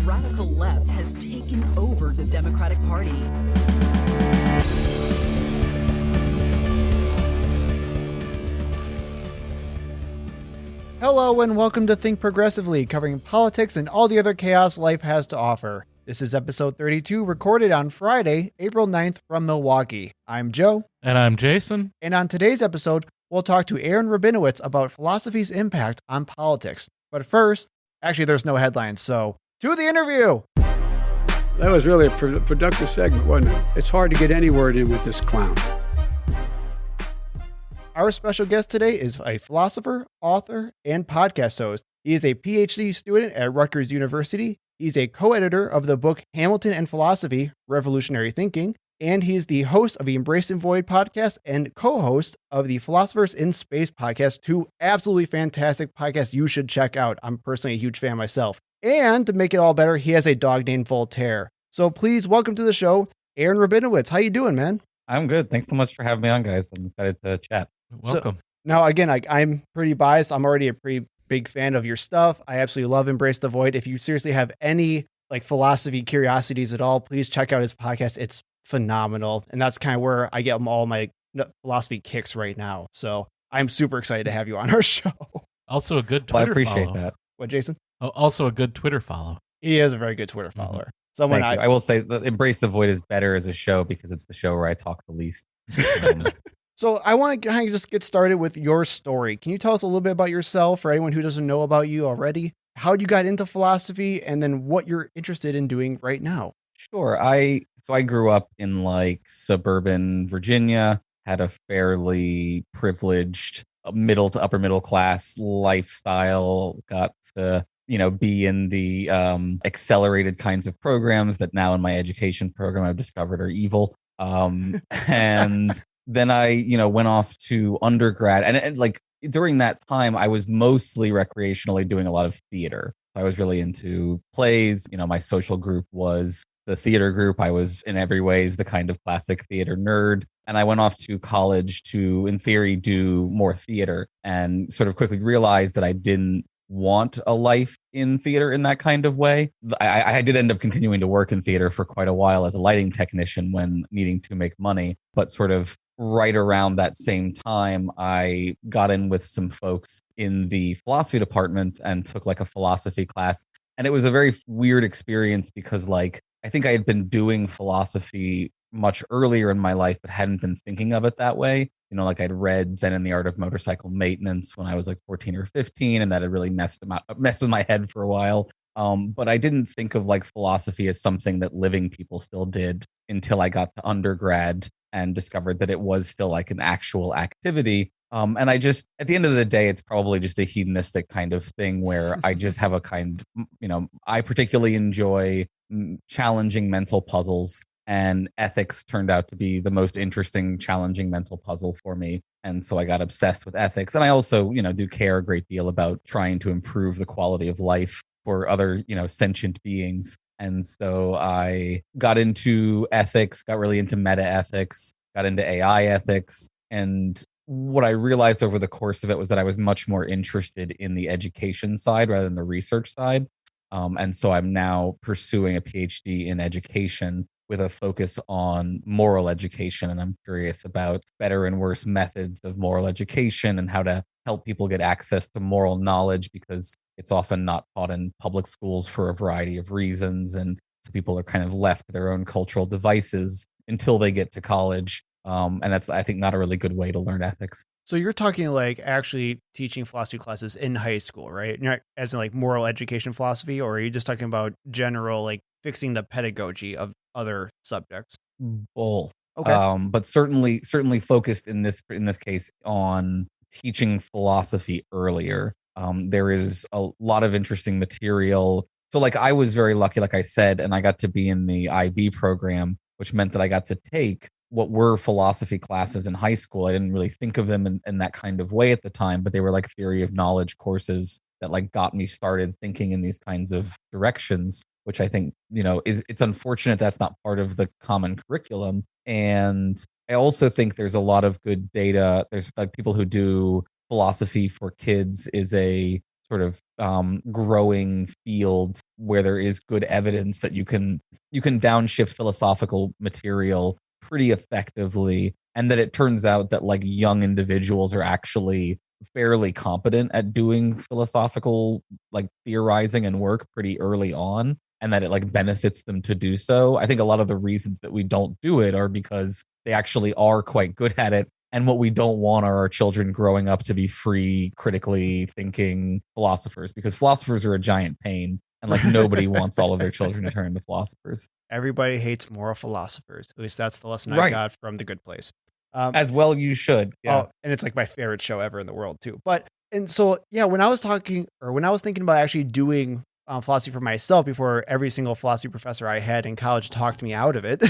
radical left has taken over the Democratic Party. Hello and welcome to Think Progressively, covering politics and all the other chaos life has to offer. This is episode 32, recorded on Friday, April 9th from Milwaukee. I'm Joe. And I'm Jason. And on today's episode, we'll talk to Aaron Rabinowitz about philosophy's impact on politics. But first, actually there's no headlines, so to the interview! That was really a productive segment, wasn't it? It's hard to get any word in with this clown. Our special guest today is a philosopher, author, and podcast host. He is a PhD student at Rutgers University. He's a co-editor of the book Hamilton and Philosophy, Revolutionary Thinking, and he's the host of the Embrace and Void podcast and co-host of the Philosophers in Space podcast, two absolutely fantastic podcasts you should check out. I'm personally a huge fan myself. And to make it all better, he has a dog named Voltaire. So please welcome to the show, Aaron Rabinowitz. How you doing, man? I'm good. Thanks so much for having me on, guys. I'm excited to chat. Welcome. So, now, again, I'm pretty biased. I'm already a pretty big fan of your stuff. I absolutely love Embrace the Void. If you seriously have any philosophy curiosities at all, please check out his podcast. It's phenomenal. And that's kind of where I get all my philosophy kicks right now. So I'm super excited to have you on our show. Also a good Twitter I appreciate follow. that. What, Jason? Also a good Twitter follow. He is a very good Twitter follower. Thank you. I will say that Embrace the Void is better as a show because it's the show where I talk the least. So I want to kind of just get started with your story. Can you tell us a little bit about yourself for anyone who doesn't know about you already? How you got into philosophy and then what you're interested in doing right now? Sure. I grew up in suburban Virginia, had a fairly privileged middle to upper middle class lifestyle, got to be in the accelerated kinds of programs that now in my education program I've discovered are evil. And then I, went off to undergrad and during that time, I was mostly recreationally doing a lot of theater. I was really into plays. My social group was the theater group. I was in every ways the kind of classic theater nerd. And I went off to college to, in theory, do more theater and sort of quickly realized that I didn't want a life in theater in that kind of way. I did end up continuing to work in theater for quite a while as a lighting technician when needing to make money, but sort of right around that same time, I got in with some folks in the philosophy department and took a philosophy class. And it was a very weird experience because I think I had been doing philosophy much earlier in my life, but hadn't been thinking of it that way. I'd read Zen and the Art of Motorcycle Maintenance when I was 14 or 15, and that had really messed with my head for a while. But I didn't think of philosophy as something that living people still did until I got to undergrad and discovered that it was still an actual activity. And I just, at the end of the day, it's probably just a hedonistic kind of thing where I just have I particularly enjoy challenging mental puzzles. And ethics turned out to be the most interesting, challenging mental puzzle for me. And so I got obsessed with ethics. And I also, do care a great deal about trying to improve the quality of life for other, sentient beings. And so I got into ethics, got really into meta ethics, got into AI ethics. And what I realized over the course of it was that I was much more interested in the education side rather than the research side. And so I'm now pursuing a PhD in education with a focus on moral education. And I'm curious about better and worse methods of moral education and how to help people get access to moral knowledge, because it's often not taught in public schools for a variety of reasons. And so people are kind of left to their own cultural devices until they get to college. And that's, I think, not a really good way to learn ethics. So you're talking actually teaching philosophy classes in high school, right? As in moral education philosophy, or are you just talking about general, fixing the pedagogy of other subjects? Both. Okay. But certainly focused in this case on teaching philosophy earlier. There is a lot of interesting material. So I was very lucky, like I said, and I got to be in the IB program, which meant that I got to take what were philosophy classes in high school. I didn't really think of them in that kind of way at the time, but they were theory of knowledge courses that got me started thinking in these kinds of directions, which I think, it's unfortunate that's not part of the common curriculum. And I also think there's a lot of good data. There's people who do philosophy for kids is a sort of growing field where there is good evidence that you can downshift philosophical material pretty effectively, and that it turns out that like young individuals are actually fairly competent at doing philosophical like theorizing and work pretty early on, and that it like benefits them to do so. I think a lot of the reasons that we don't do it are because they actually are quite good at it. And what we don't want are our children growing up to be free, critically thinking philosophers, because philosophers are a giant pain. And like nobody wants all of their children to turn into philosophers. Everybody hates moral philosophers. At least that's the lesson I Right. got from The Good Place. As well, you should. Yeah. Oh, and it's like my favorite show ever in the world too. But, and so, yeah, when I was thinking about actually doing philosophy for myself before every single philosophy professor I had in college talked me out of it,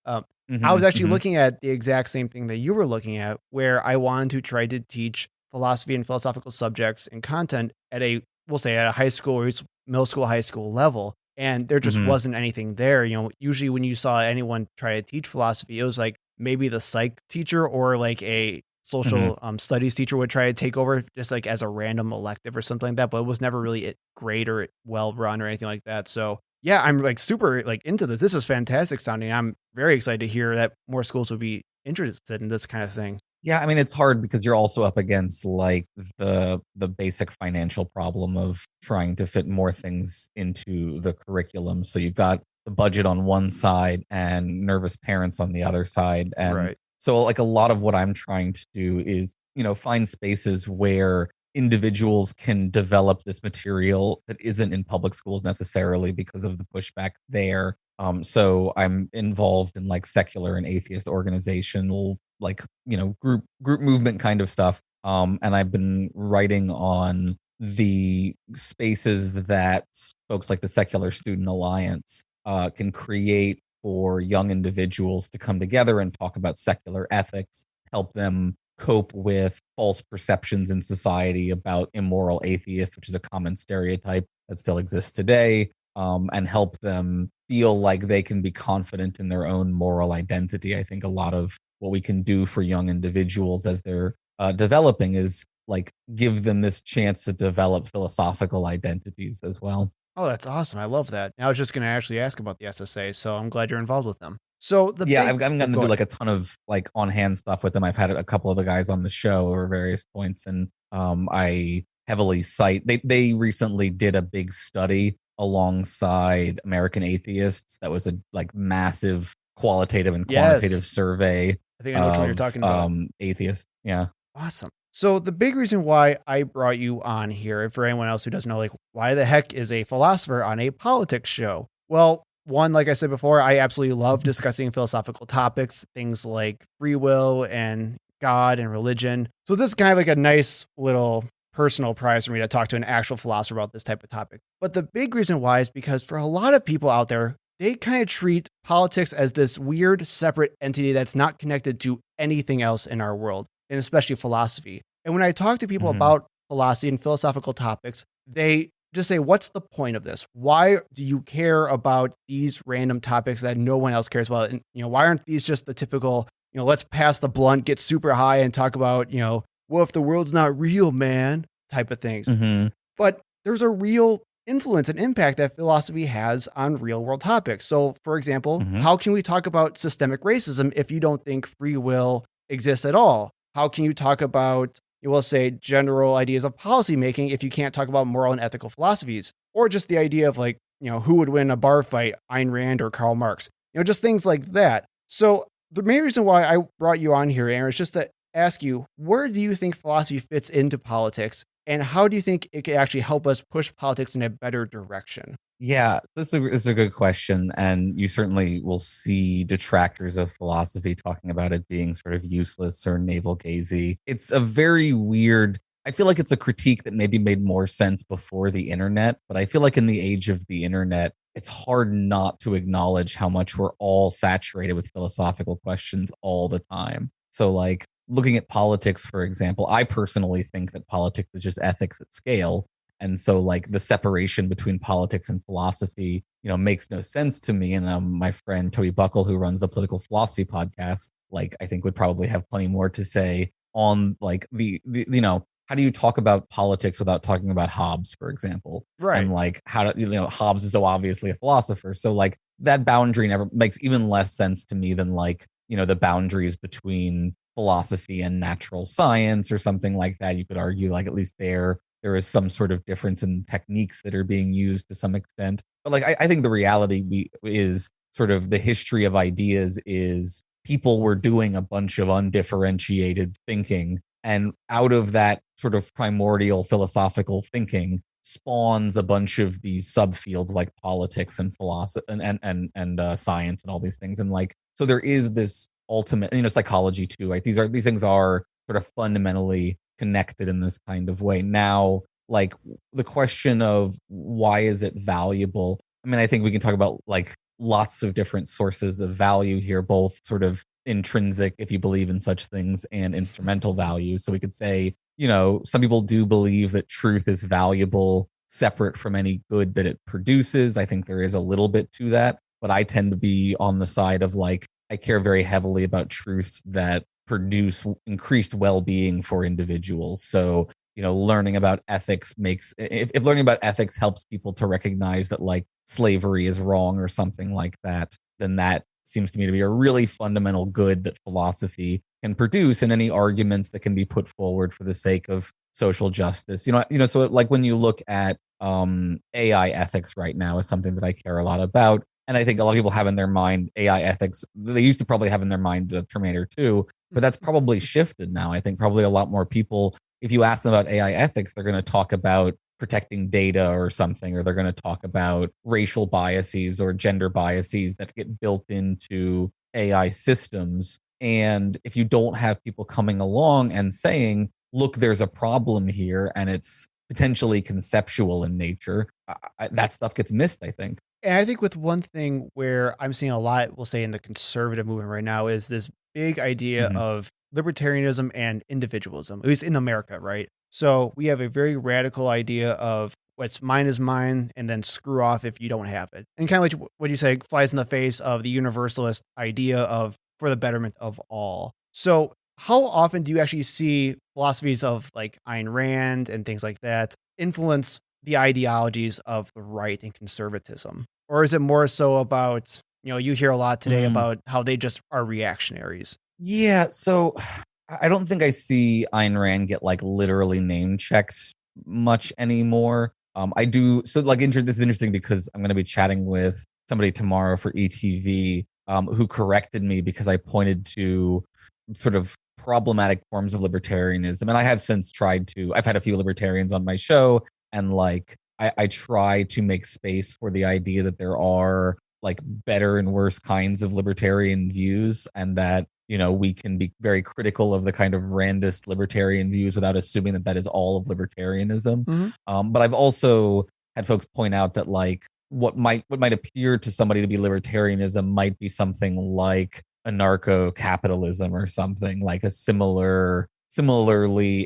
I was actually looking at the exact same thing that you were looking at, where I wanted to try to teach philosophy and philosophical subjects and content at we'll say at a high school or middle school, high school level. And there just wasn't anything there. You know, usually when you saw anyone try to teach philosophy, it was like maybe the psych teacher or like a social studies teacher would try to take over just like as a random elective or something like that. But it was never really great or well run or anything like that. So yeah, I'm like super like into this. This is fantastic sounding. I'm very excited to hear that more schools would be interested in this kind of thing. Yeah, I mean, it's hard because you're also up against like the basic financial problem of trying to fit more things into the curriculum. So you've got the budget on one side and nervous parents on the other side. And so like a lot of what I'm trying to do is, you know, find spaces where individuals can develop this material that isn't in public schools necessarily because of the pushback there. So I'm involved in like secular and atheist organizational, like, you know, group movement kind of stuff. And I've been writing on the spaces that folks like the Secular Student Alliance can create for young individuals to come together and talk about secular ethics, help them cope with false perceptions in society about immoral atheists, which is a common stereotype that still exists today, and help them feel like they can be confident in their own moral identity. I think a lot of what we can do for young individuals as they're developing is like give them this chance to develop philosophical identities as well. Oh, that's awesome. I love that. I was just going to actually ask about the SSA, so I'm glad you're involved with them. So I'm going to do like a ton of like on hand stuff with them. I've had a couple of the guys on the show or various points, and I heavily cite. They recently did a big study alongside American Atheists. That was a like massive qualitative and quantitative survey. I think I know which one you're talking about. Atheists. Yeah. Awesome. So the big reason why I brought you on here, and for anyone else who doesn't know, like, why the heck is a philosopher on a politics show? Well, one, like I said before, I absolutely love discussing philosophical topics, things like free will and God and religion. So this is kind of like a nice little personal prize for me to talk to an actual philosopher about this type of topic. But the big reason why is because for a lot of people out there, they kind of treat politics as this weird, separate entity that's not connected to anything else in our world, and especially philosophy. And when I talk to people about philosophy and philosophical topics, they just say, what's the point of this? Why do you care about these random topics that no one else cares about? And, you know, why aren't these just the typical, you know, let's pass the blunt, get super high and talk about, you know, what if the world's not real, man, type of things. But there's a real influence and impact that philosophy has on real world topics. So, for example, how can we talk about systemic racism if you don't think free will exists at all? How can you talk about, you will say, general ideas of policymaking if you can't talk about moral and ethical philosophies? Or just the idea of like, you know, who would win a bar fight, Ayn Rand or Karl Marx? You know, just things like that. So the main reason why I brought you on here, Aaron, is just to ask you, where do you think philosophy fits into politics? And how do you think it could actually help us push politics in a better direction? Yeah, this is a good question. And you certainly will see detractors of philosophy talking about it being sort of useless or navel-gazy. It's a very weird, I feel like it's a critique that maybe made more sense before the internet. But I feel like in the age of the internet, it's hard not to acknowledge how much we're all saturated with philosophical questions all the time. So like looking at politics, for example, I personally think that politics is just ethics at scale. And so like the separation between politics and philosophy, you know, makes no sense to me. And my friend Toby Buckle, who runs the Political Philosophy podcast, like I think would probably have plenty more to say on like the you know, how do you talk about politics without talking about Hobbes, for example? Right. And like how do Hobbes is so obviously a philosopher. So like that boundary never makes even less sense to me than like, the boundaries between philosophy and natural science or something like that. You could argue like at least there is some sort of difference in techniques that are being used to some extent. But like I think the reality is sort of the history of ideas is people were doing a bunch of undifferentiated thinking, and out of that sort of primordial philosophical thinking spawns a bunch of these subfields like politics and philosophy and science and all these things. And like, so there is this ultimate, psychology too. Right? These things are sort of fundamentally connected in this kind of way. Now, like the question of why is it valuable? I mean, I think we can talk about like lots of different sources of value here, both sort of intrinsic, if you believe in such things, and instrumental value. So we could say, some people do believe that truth is valuable separate from any good that it produces. I think there is a little bit to that, but I tend to be on the side of like, I care very heavily about truths that produce increased well-being for individuals. So, learning about ethics if learning about ethics helps people to recognize that like slavery is wrong or something like that, then that seems to me to be a really fundamental good that philosophy can produce, and any arguments that can be put forward for the sake of social justice. So like when you look at AI ethics right now is something that I care a lot about. And I think a lot of people have in their mind AI ethics. They used to probably have in their mind the Terminator 2, but that's probably shifted now. I think probably a lot more people, if you ask them about AI ethics, they're going to talk about protecting data or something, or they're going to talk about racial biases or gender biases that get built into AI systems. And if you don't have people coming along and saying, look, there's a problem here and it's potentially conceptual in nature, that stuff gets missed, I think. And I think with one thing where I'm seeing a lot, we'll say in the conservative movement right now, is this big idea of libertarianism and individualism, at least in America, right? So we have a very radical idea of what's mine is mine, and then screw off if you don't have it. And kind of like what you say flies in the face of the universalist idea of for the betterment of all. So how often do you actually see philosophies of like Ayn Rand and things like that influence the ideologies of the right and conservatism? Or is it more so about, you hear a lot today about how they just are reactionaries? Yeah. So I don't think I see Ayn Rand get like literally name checked much anymore. I do. So like, this is interesting because I'm going to be chatting with somebody tomorrow for ETV who corrected me because I pointed to sort of problematic forms of libertarianism. And I have since I've had a few libertarians on my show, and like, I try to make space for the idea that there are like better and worse kinds of libertarian views, and that, we can be very critical of the kind of Randist libertarian views without assuming that that is all of libertarianism. But I've also had folks point out that like what might appear to somebody to be libertarianism might be something like anarcho-capitalism or something like a similarly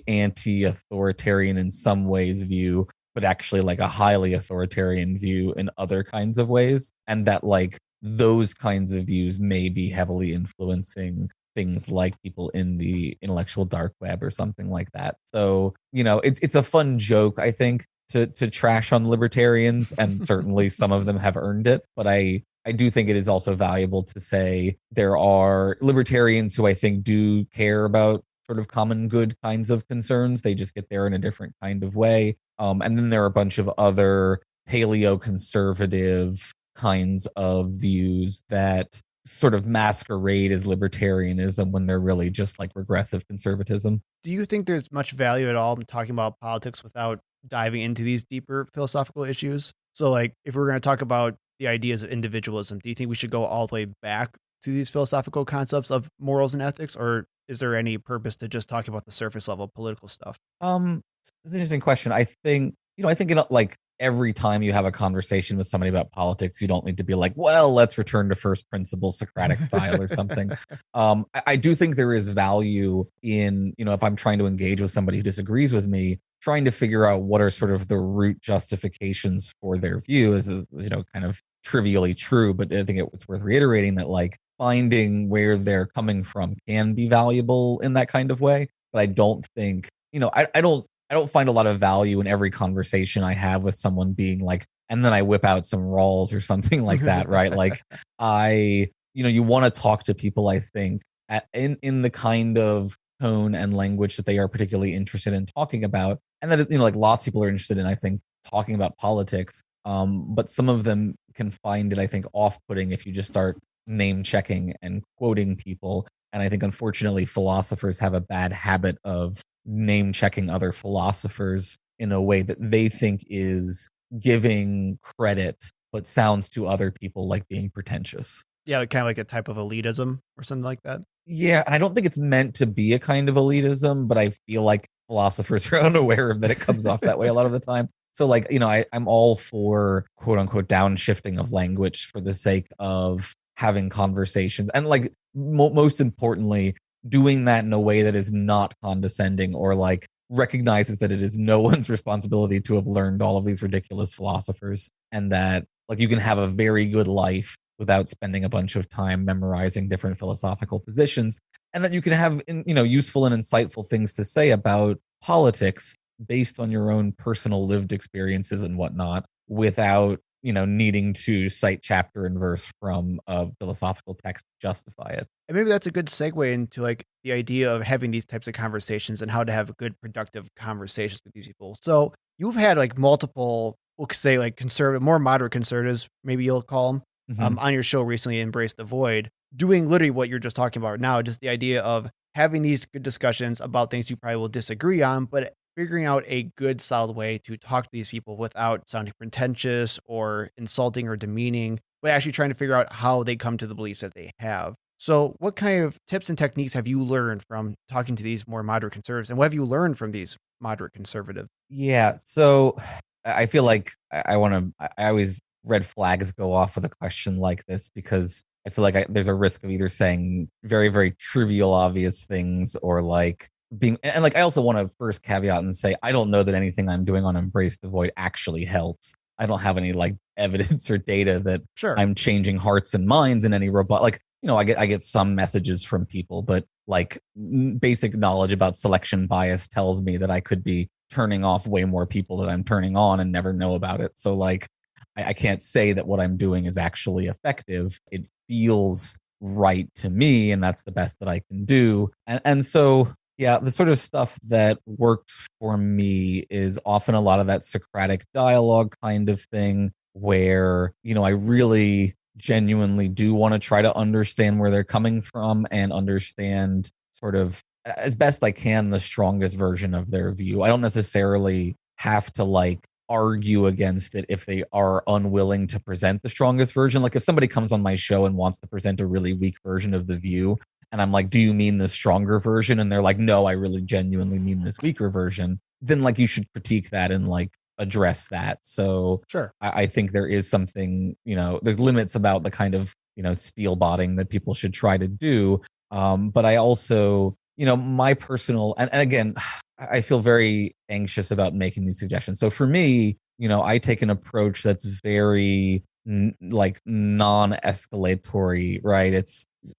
anti-authoritarian in some ways view, but actually like a highly authoritarian view in other kinds of ways. And that like those kinds of views may be heavily influencing things like people in the intellectual dark web or something like that. So, it's a fun joke, I think, to trash on libertarians, and certainly some of them have earned it. But I do think it is also valuable to say there are libertarians who I think do care about sort of common good kinds of concerns. They just get there in a different kind of way. And then there are a bunch of other paleo-conservative kinds of views that sort of masquerade as libertarianism when they're really just like regressive conservatism. Do you think there's much value at all in talking about politics without diving into these deeper philosophical issues? So like, if we're going to talk about the ideas of individualism, do you think we should go all the way back to these philosophical concepts of morals and ethics, or is there any purpose to just talk about the surface level political stuff? It's an interesting question. I think like every time you have a conversation with somebody about politics, you don't need to be like, well, let's return to first principles Socratic style or something. I do think there is value in, if I'm trying to engage with somebody who disagrees with me, trying to figure out what are sort of the root justifications for their view is kind of trivially true. But I think it's worth reiterating that like finding where they're coming from can be valuable in that kind of way. But I don't think I don't find a lot of value in every conversation I have with someone being like, and then I whip out some rolls or something like that, right? Like you want to talk to people, I think, in the kind of tone and language that they are particularly interested in talking about, and that like lots of people are interested in, I think, talking about politics. But some of them can find it, I think, off-putting if you just start name checking and quoting people. And I think, unfortunately, philosophers have a bad habit of name checking other philosophers in a way that they think is giving credit, but sounds to other people like being pretentious. Yeah, kind of like a type of elitism or something like that. Yeah, and I don't think it's meant to be a kind of elitism, but I feel like philosophers are unaware of that it comes off that way a lot of the time. So, like, I'm all for quote unquote downshifting of language for the sake of having conversations. And, like, most importantly, doing that in a way that is not condescending or like recognizes that it is no one's responsibility to have learned all of these ridiculous philosophers, and that like you can have a very good life without spending a bunch of time memorizing different philosophical positions, and that you can have useful and insightful things to say about politics based on your own personal lived experiences and whatnot, without needing to cite chapter and verse from a philosophical text to justify it. And maybe that's a good segue into like the idea of having these types of conversations and how to have good, productive conversations with these people. So you've had like multiple, we'll say like conservative, more moderate conservatives, maybe you'll call them, on your show recently, Embrace the Void, doing literally what you're just talking about now, just the idea of having these good discussions about things you probably will disagree on, but figuring out a good, solid way to talk to these people without sounding pretentious or insulting or demeaning, but actually trying to figure out how they come to the beliefs that they have. So what kind of tips and techniques have you learned from talking to these more moderate conservatives? And what have you learned from these moderate conservatives? Yeah. So I feel like I always red flags go off with a question like this, because I feel like there's a risk of either saying very, very trivial, obvious things, or like being, and like I also want to first caveat and say, I don't know that anything I'm doing on Embrace the Void actually helps. I don't have any like evidence or data that I'm changing hearts and minds in any robot. Like, I get some messages from people, but like basic knowledge about selection bias tells me that I could be turning off way more people that I'm turning on and never know about it. So like, I can't say that what I'm doing is actually effective. It feels right to me, and that's the best that I can do. And so, yeah, the sort of stuff that works for me is often a lot of that Socratic dialogue kind of thing, where, I really genuinely do want to try to understand where they're coming from and understand sort of as best I can the strongest version of their view. I don't necessarily have to like argue against it if they are unwilling to present the strongest version. Like if somebody comes on my show and wants to present a really weak version of the view, and I'm like, do you mean the stronger version? And they're like, no, I really genuinely mean this weaker version. Then like you should critique that and like address that. So sure, I think there is something, there's limits about the kind of, steel botting that people should try to do. But I also, my personal, and again, I feel very anxious about making these suggestions. So for me, I take an approach that's very like non-escalatory, right?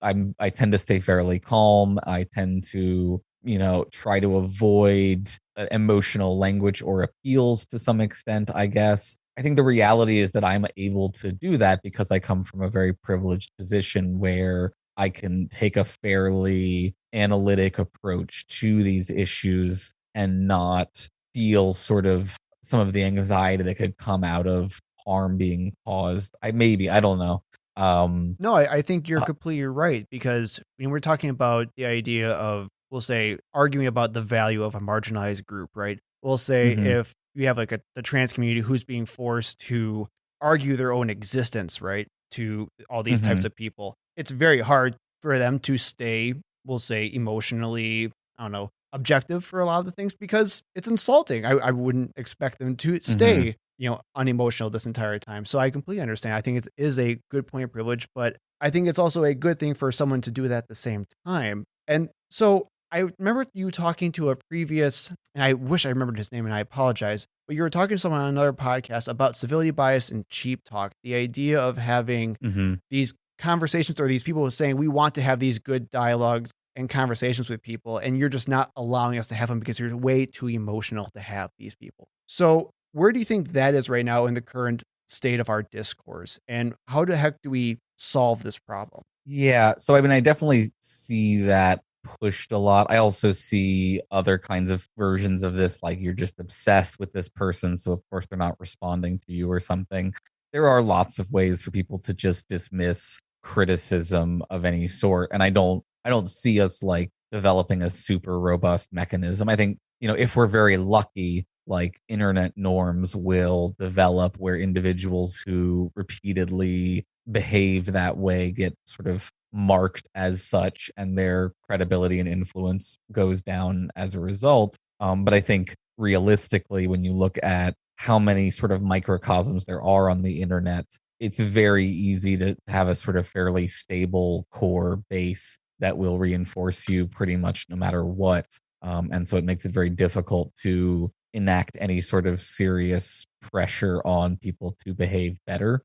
I tend to stay fairly calm. I tend to, try to avoid emotional language or appeals to some extent, I guess. I think the reality is that I'm able to do that because I come from a very privileged position where I can take a fairly analytic approach to these issues and not feel sort of some of the anxiety that could come out of harm being caused. I don't know. No, I think you're completely right, because when we're talking about the idea of, we'll say, arguing about the value of a marginalized group, right? We'll say if you have like the trans community who's being forced to argue their own existence, right, to all these types of people, it's very hard for them to stay, we'll say, emotionally, I don't know, objective for a lot of the things, because it's insulting. I wouldn't expect them to stay, unemotional this entire time. So I completely understand. I think it is a good point of privilege, but I think it's also a good thing for someone to do that at the same time. And so I remember you talking to a previous, and I wish I remembered his name and I apologize, but you were talking to someone on another podcast about civility bias and cheap talk, the idea of having these conversations, or these people saying we want to have these good dialogues and conversations with people, and you're just not allowing us to have them because you're way too emotional to have these people. So where do you think that is right now in the current state of our discourse? And how the heck do we solve this problem? Yeah. So, I mean, I definitely see that pushed a lot. I also see other kinds of versions of this, like you're just obsessed with this person. So, of course, they're not responding to you or something. There are lots of ways for people to just dismiss criticism of any sort. And I don't see us like developing a super robust mechanism. I think, if we're very lucky, like internet norms will develop where individuals who repeatedly behave that way get sort of marked as such, and their credibility and influence goes down as a result. But I think realistically, when you look at how many sort of microcosms there are on the internet, it's very easy to have a sort of fairly stable core base that will reinforce you pretty much no matter what. And so it makes it very difficult to enact any sort of serious pressure on people to behave better.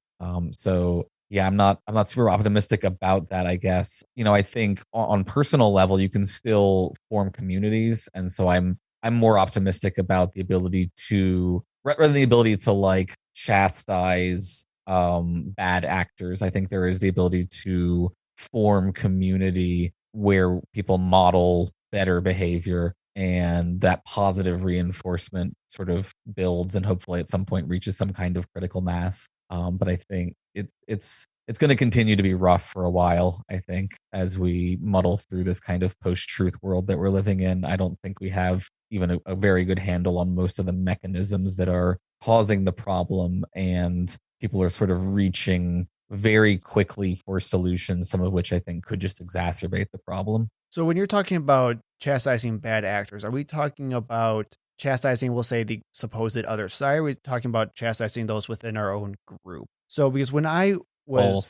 So yeah, I'm not super optimistic about that, I guess. I think on personal level, you can still form communities. And so I'm more optimistic about the ability to, rather than the ability to like chastise bad actors. I think there is the ability to form community where people model better behavior, and that positive reinforcement sort of builds and hopefully at some point reaches some kind of critical mass. But I think it's going to continue to be rough for a while, I think, as we muddle through this kind of post-truth world that we're living in. I don't think we have even a very good handle on most of the mechanisms that are causing the problem, and people are sort of reaching very quickly for solutions, some of which I think could just exacerbate the problem. So when you're talking about chastising bad actors, are we talking about chastising, we'll say, the supposed other side? Are we talking about chastising those within our own group? So because when I was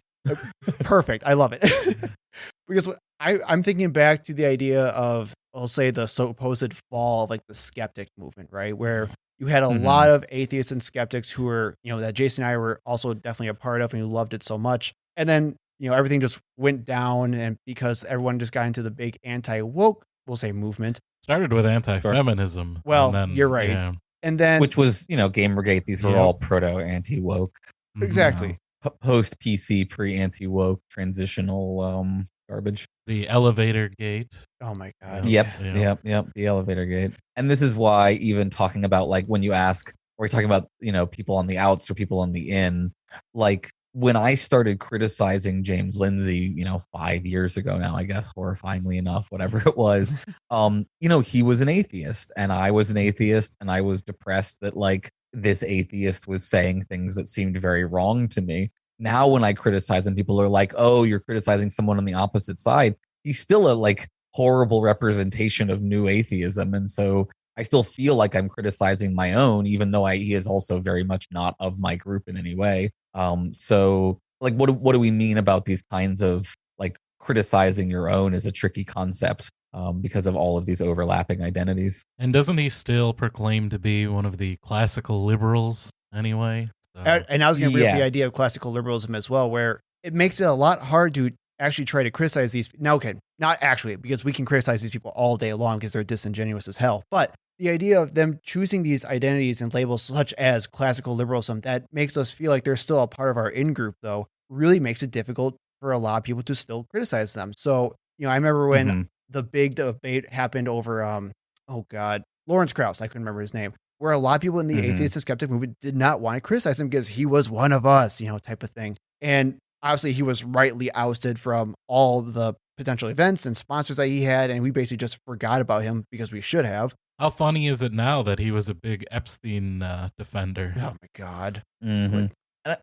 perfect, I love it. Because I'm thinking back to the idea of, I'll say, the supposed fall of like the skeptic movement, right? Where you had a lot of atheists and skeptics who were, that Jason and I were also definitely a part of and who loved it so much. And then, everything just went down, and because everyone just got into the big anti-woke, we'll say, movement. Started with anti-feminism. Well, and then, you're right. Yeah. And then, which was, Gamergate. These were all proto anti-woke. Exactly. Post PC, pre anti-woke transitional garbage. The elevator gate. Oh my God. Yep. The elevator gate. And this is why even talking about like when you ask, or we're talking about, people on the outs or people on the in, like when I started criticizing James Lindsay, 5 years ago now, I guess, horrifyingly enough, whatever it was, he was an atheist and I was an atheist, and I was depressed that like this atheist was saying things that seemed very wrong to me. Now, when I criticize him, people are like, oh, you're criticizing someone on the opposite side. He's still a like horrible representation of new atheism. And so I still feel like I'm criticizing my own, even though he is also very much not of my group in any way. So like, what do we mean about these kinds of like criticizing your own is a tricky concept because of all of these overlapping identities. And doesn't he still proclaim to be one of the classical liberals anyway? So. And I was going to bring up the idea of classical liberalism as well, where it makes it a lot hard to actually try to criticize these. Now, okay, not actually, because we can criticize these people all day long because they're disingenuous as hell. But the idea of them choosing these identities and labels such as classical liberalism that makes us feel like they're still a part of our in-group, though, really makes it difficult for a lot of people to still criticize them. So, I remember when the big debate happened over, Lawrence Krauss, I couldn't remember his name, where a lot of people in the atheist and skeptic movement did not want to criticize him because he was one of us, type of thing. And obviously he was rightly ousted from all the potential events and sponsors that he had, and we basically just forgot about him because we should have. How funny is it now that he was a big Epstein defender? Oh my God.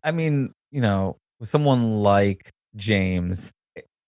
I mean, with someone like James,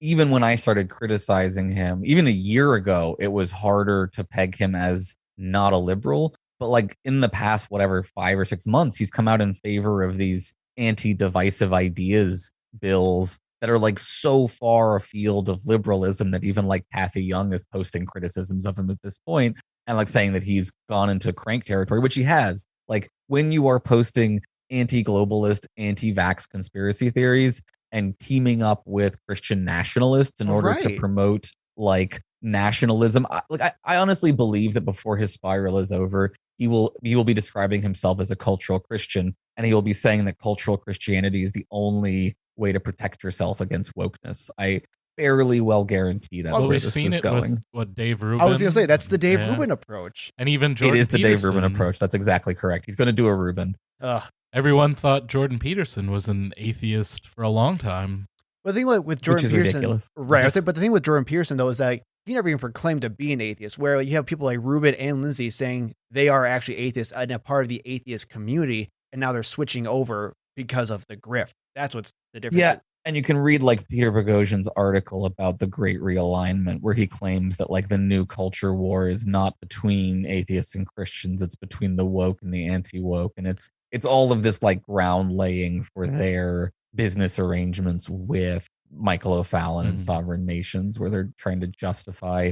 even when I started criticizing him, even a year ago, it was harder to peg him as not a liberal. But like in the past, 5 or 6 months, he's come out in favor of these anti-divisive ideas bills that are like so far afield of liberalism that even like Kathy Young is posting criticisms of him at this point and like saying that he's gone into crank territory, which he has. Like when you are posting anti-globalist, anti-vax conspiracy theories and teaming up with Christian nationalists in order to promote like nationalism. I honestly believe that before his spiral is over, he will be describing himself as a cultural Christian, and he will be saying that cultural Christianity is the only way to protect yourself against wokeness. I fairly well guarantee that's Well, where we've this seen is it going. with what Dave Rubin. I was going to say, that's the Dave Yeah. Rubin approach. And even Jordan It is the Dave Rubin Peterson. approach. That's exactly correct. He's going to do a Rubin. Ugh. Everyone thought Jordan Peterson was an atheist for a long time. But the thing with Jordan is Peterson, ridiculous. right? I was saying, but the thing with Jordan Peterson though is that he never even proclaimed to be an atheist. Where you have people like Rubin and Lindsay saying they are actually atheists and a part of the atheist community, and now they're switching over because of the grift. That's what's the difference. Yeah, and you can read like Peter Boghossian's article about the Great Realignment, where he claims that like the new culture war is not between atheists and Christians; it's between the woke and the anti-woke, and it's all of this like ground laying for their business arrangements with Michael O'Fallon and sovereign nations, where they're trying to justify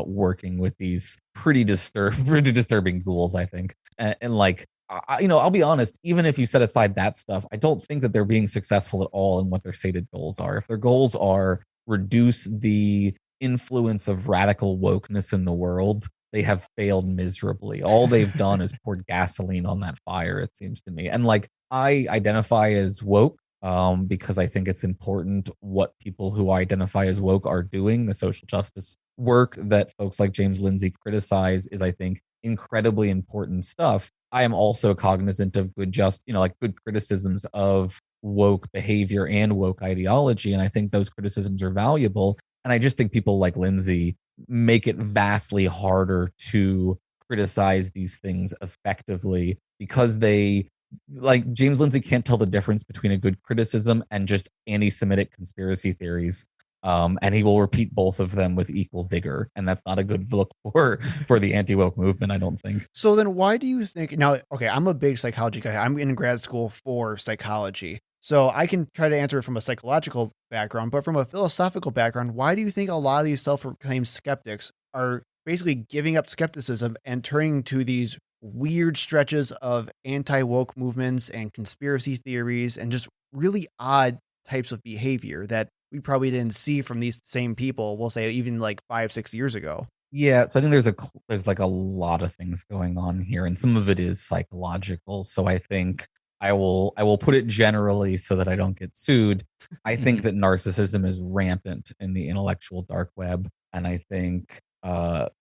working with these pretty disturbing ghouls, I think, and like. I'll be honest, even if you set aside that stuff, I don't think that they're being successful at all in what their stated goals are. If their goals are reduce the influence of radical wokeness in the world, they have failed miserably. All they've done is poured gasoline on that fire, it seems to me. And like, I identify as woke because I think it's important what people who identify as woke are doing. The social justice work that folks like James Lindsay criticize is, I think, incredibly important stuff. I am also cognizant of good criticisms of woke behavior and woke ideology. And I think those criticisms are valuable. And I just think people like Lindsay make it vastly harder to criticize these things effectively because they, like, James Lindsay can't tell the difference between a good criticism and just anti-Semitic conspiracy theories. And he will repeat both of them with equal vigor. And that's not a good look for the anti-woke movement, I don't think. So then why do you think now, okay, I'm a big psychology guy. I'm in grad school for psychology. So I can try to answer it from a psychological background, but from a philosophical background, why do you think a lot of these self-proclaimed skeptics are basically giving up skepticism and turning to these weird stretches of anti-woke movements and conspiracy theories and just really odd types of behavior that we probably didn't see from these same people, we'll say even like 5-6 years ago? Yeah, so I think there's like a lot of things going on here, and some of it is psychological. So I think I will put it generally so that I don't get sued. I think that narcissism is rampant in the intellectual dark web, and I think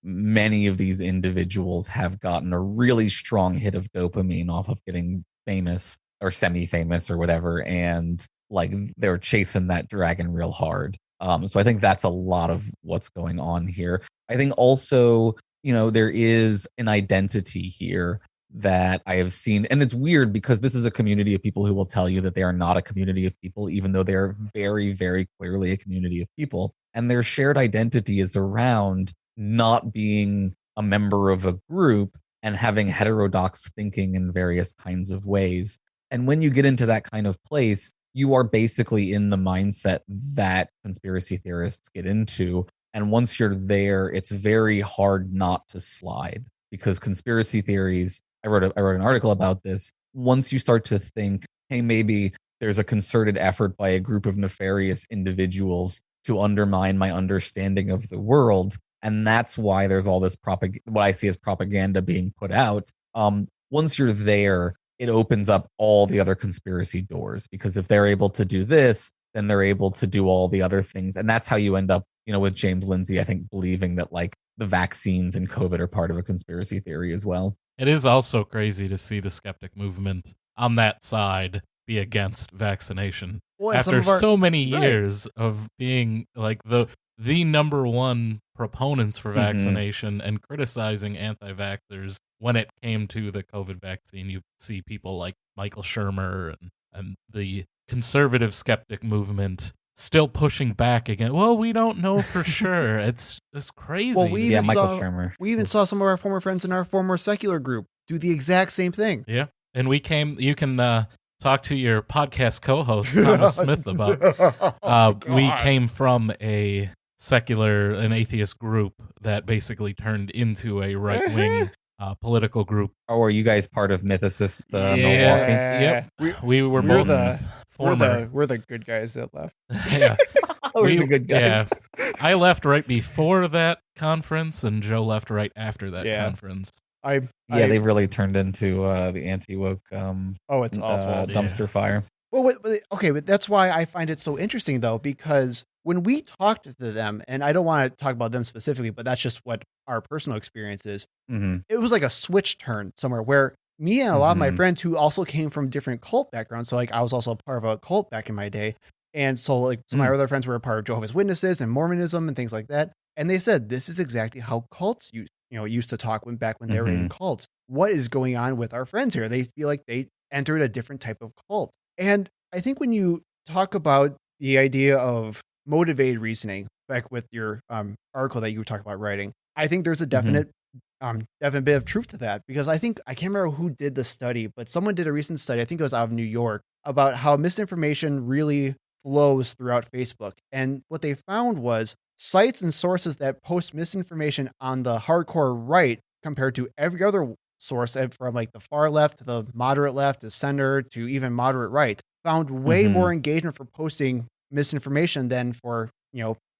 many of these individuals have gotten a really strong hit of dopamine off of getting famous or semi-famous or whatever, and like they're chasing that dragon real hard. So I think that's a lot of what's going on here. I think also, there is an identity here that I have seen, and it's weird because this is a community of people who will tell you that they are not a community of people, even though they're very, very clearly a community of people. And their shared identity is around not being a member of a group and having heterodox thinking in various kinds of ways. And when you get into that kind of place, you are basically in the mindset that conspiracy theorists get into. And once you're there, it's very hard not to slide, because conspiracy theories, I wrote an article about this. Once you start to think, hey, maybe there's a concerted effort by a group of nefarious individuals to undermine my understanding of the world, and that's why there's all this what I see as propaganda being put out. Once you're there, it opens up all the other conspiracy doors, because if they're able to do this, then they're able to do all the other things. And that's how you end up, with James Lindsay, I think, believing that like the vaccines and COVID are part of a conspiracy theory as well. It is also crazy to see the skeptic movement on that side be against vaccination after so many years of being like the number one proponents for vaccination and criticizing anti-vaxxers. When it came to the COVID vaccine, you see people like Michael Shermer and the conservative skeptic movement still pushing back again. Well, we don't know for sure. It's crazy. Well, Michael Shermer. We even saw some of our former friends in our former secular group do the exact same thing. Yeah. And you can talk to your podcast co-host, Thomas Smith, about we came from an atheist group that basically turned into a right-wing political group. Oh, are you guys part of Mythicist Milwaukee? Yep. We were both we're the good guys that left. Yeah. We're the good guys. Yeah, I left right before that conference, and Joe left right after that conference. They've really turned into the anti-woke it's awful. dumpster fire. Well, but that's why I find it so interesting, though, because when we talked to them, and I don't want to talk about them specifically, but that's just what our personal experience is. Mm-hmm. It was like a switch turn somewhere where me and a lot of my friends who also came from different cult backgrounds. So like I was also a part of a cult back in my day. And so like some of my other friends were a part of Jehovah's Witnesses and Mormonism and things like that. And they said, this is exactly how cults used to talk back when they were in cults. What is going on with our friends here? They feel like they entered a different type of cult. And I think when you talk about the idea of motivated reasoning, back with your article that you were talking about writing, I think there's a definite bit of truth to that, because I can't remember who did the study, but someone did a recent study, I think it was out of New York, about how misinformation really flows throughout Facebook. And what they found was sites and sources that post misinformation on the hardcore right compared to every other source, from like the far left to the moderate left to center to even moderate right, found way more engagement for posting misinformation than for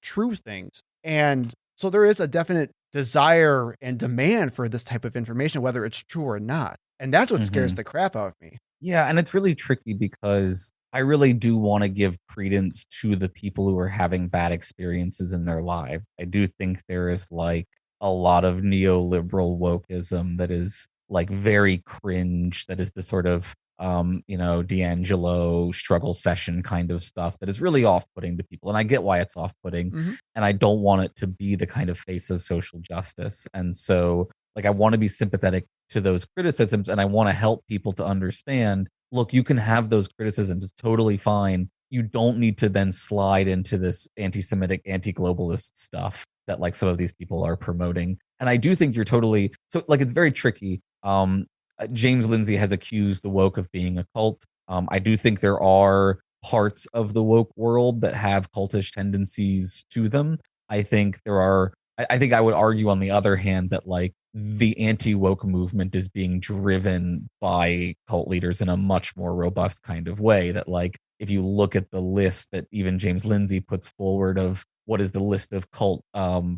true things. And so there is a definite desire and demand for this type of information, whether it's true or not. And that's what scares the crap out of me. Yeah, and it's really tricky because I really do want to give credence to the people who are having bad experiences in their lives. I do think there is like a lot of neoliberal wokeism that is like very cringe, that is the sort of D'Angelo struggle session kind of stuff that is really off-putting to people. And I get why it's off-putting, and I don't want it to be the kind of face of social justice. And so like I want to be sympathetic to those criticisms, and I want to help people to understand, look, you can have those criticisms, it's totally fine. You don't need to then slide into this anti-Semitic, anti-globalist stuff that like some of these people are promoting. And I do think you're totally, so like it's very tricky. James Lindsay has accused the woke of being a cult. I do think there are parts of the woke world that have cultish tendencies to them. I think I would argue on the other hand that like the anti-woke movement is being driven by cult leaders in a much more robust kind of way. That like, if you look at the list that even James Lindsay puts forward of what is the list of cult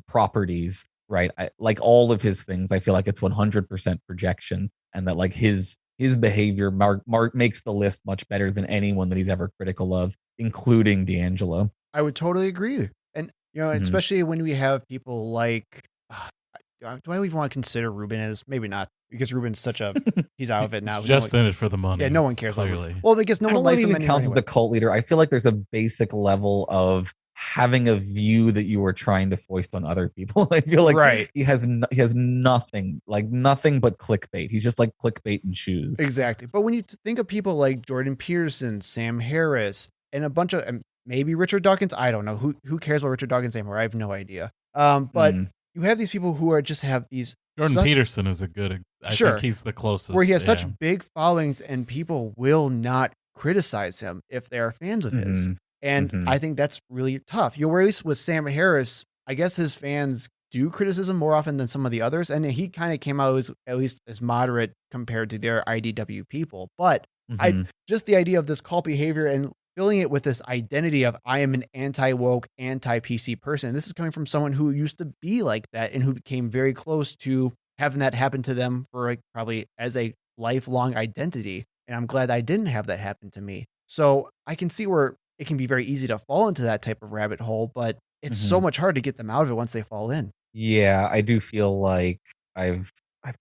properties, right? Like all of his things, I feel like it's 100% projection, and that like his behavior makes the list much better than anyone that he's ever critical of, including D'Angelo. I would totally agree. And, especially when we have people like, do I even want to consider Ruben as, maybe not, because Ruben's he's out of it now. He's just in it for the money. Yeah, no one cares. Clearly. Well, because no one likes him anymore. Counts as a cult leader. I feel like there's a basic level of having a view that you were trying to foist on other people. I feel like he has nothing but clickbait. He's just like clickbait in shoes. Exactly. But when you think of people like Jordan Peterson, Sam Harris, and a bunch of maybe Richard Dawkins, I don't know who cares about Richard Dawkins anymore. I have no idea. But you have these people who are just have these. Jordan Peterson is a good. I think he's the closest. Where he has such big followings, and people will not criticize him if they are fans of his. And I think that's really tough. At least with Sam Harris, I guess his fans do criticism more often than some of the others. And he kind of came out as at least as moderate compared to their IDW people. But just the idea of this cult behavior and filling it with this identity of I am an anti-woke, anti-PC person. This is coming from someone who used to be like that and who became very close to having that happen to them for like probably as a lifelong identity. And I'm glad I didn't have that happen to me. So I can see where it can be very easy to fall into that type of rabbit hole, but it's so much harder to get them out of it once they fall in. Yeah, I do feel like I've